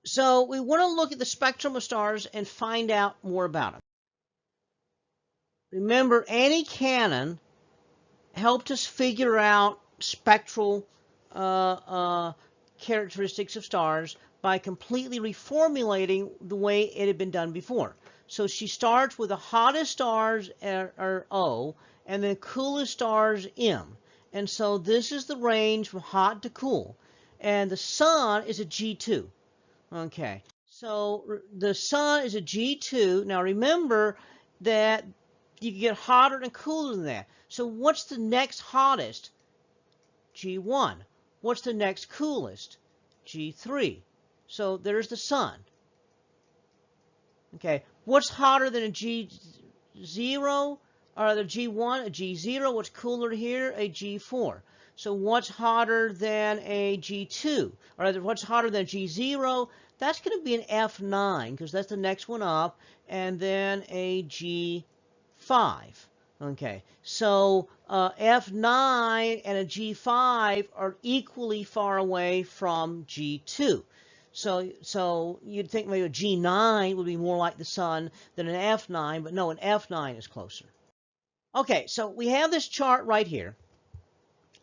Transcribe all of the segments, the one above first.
So we want to look at the spectrum of stars and find out more about them. Remember, Annie Cannon helped us figure out spectral characteristics of stars by completely reformulating the way it had been done before. So she starts with the hottest stars are O, and then coolest stars M. And so this is the range from hot to cool. And the sun is a G2. Okay, so the sun is a G2. Now remember that you can get hotter and cooler than that. So what's the next hottest? G1. What's the next coolest? G3. So there's the sun. Okay, what's hotter than a G0? Or the G1, a G0. What's cooler here? A G4. So what's hotter than a G2? Or what's hotter than G0? That's going to be an F9 because that's the next one up. And then a G5. Okay, so F9 and a G5 are equally far away from G2. So you'd think maybe a G9 would be more like the sun than an F9, but no, an F9 is closer. Okay, so we have this chart right here,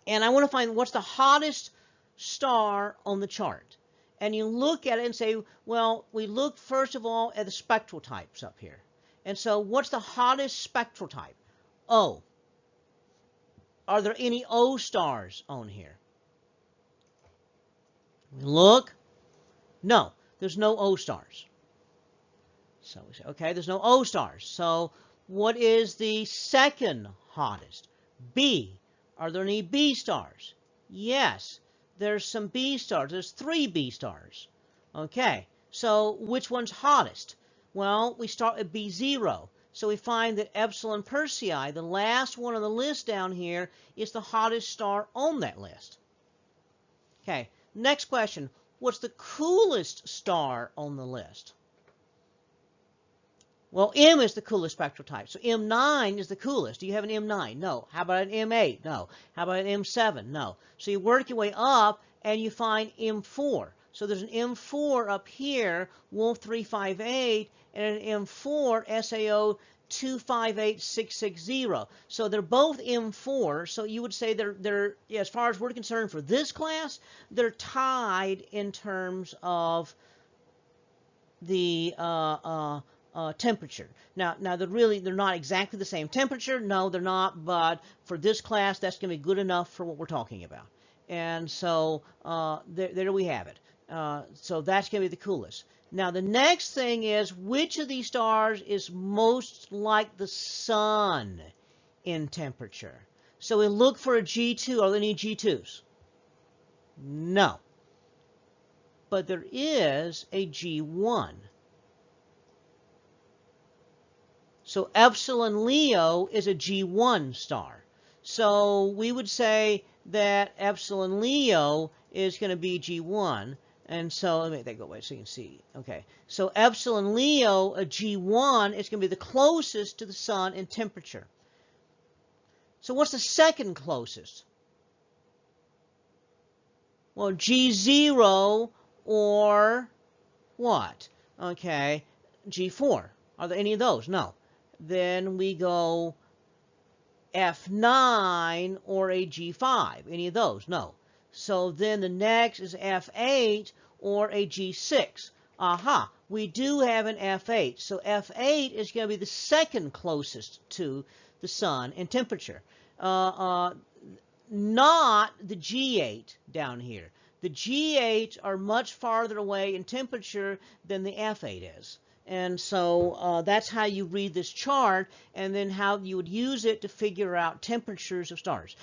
and I want to find what's the hottest star on the chart. And you look at it and say, well, we look first of all at the spectral types up here. And so what's the hottest spectral type? O. Are there any O stars on here? Look. No, there's no O stars. So we say, okay, there's no O stars. So what is the second hottest? B. Are there any B stars? Yes, there's some B stars. There's 3 B stars. Okay, so which one's hottest? Well, we start at B0. So we find that Epsilon Persei, the last one on the list down here, is the hottest star on that list. Okay, next question. What's the coolest star on the list? Well, M is the coolest spectral type. So M9 is the coolest. Do you have an M9? No. How about an M8? No. How about an M7? No. So you work your way up and you find M4. So there's an M4 up here, Wolf 358, and an M4 SAO 258660. So they're both M4. So you would say they're as far as we're concerned for this class, they're tied in terms of the temperature. Now they're not exactly the same temperature. No, they're not. But for this class, that's going to be good enough for what we're talking about. And so there we have it. So that's going to be the coolest. Now the next thing is, which of these stars is most like the sun in temperature? So we look for a G2. Are there any G2s? No. But there is a G1. So Epsilon Leo is a G1 star. So we would say that Epsilon Leo is going to be G1. And so let me make that go away so you can see. Okay. So Epsilon Leo, a G1, is going to be the closest to the sun in temperature. So what's the second closest? Well, G0 or what? Okay, G4. Are there any of those? No. Then we go F9 or a G5. Any of those? No. So then the next is F8 or a G6. Aha, we do have an F8. So F8 is going to be the second closest to the sun in temperature. Not the G8 down here. The G8 are much farther away in temperature than the F8 is. And so that's how you read this chart, and then how you would use it to figure out temperatures of stars.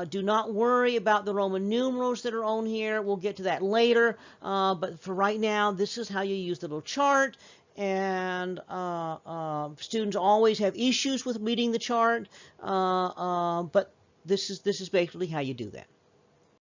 Do not worry about the Roman numerals that are on here. We'll get to that later. But for right now, this is how you use the little chart. And students always have issues with reading the chart, but this is basically how you do that.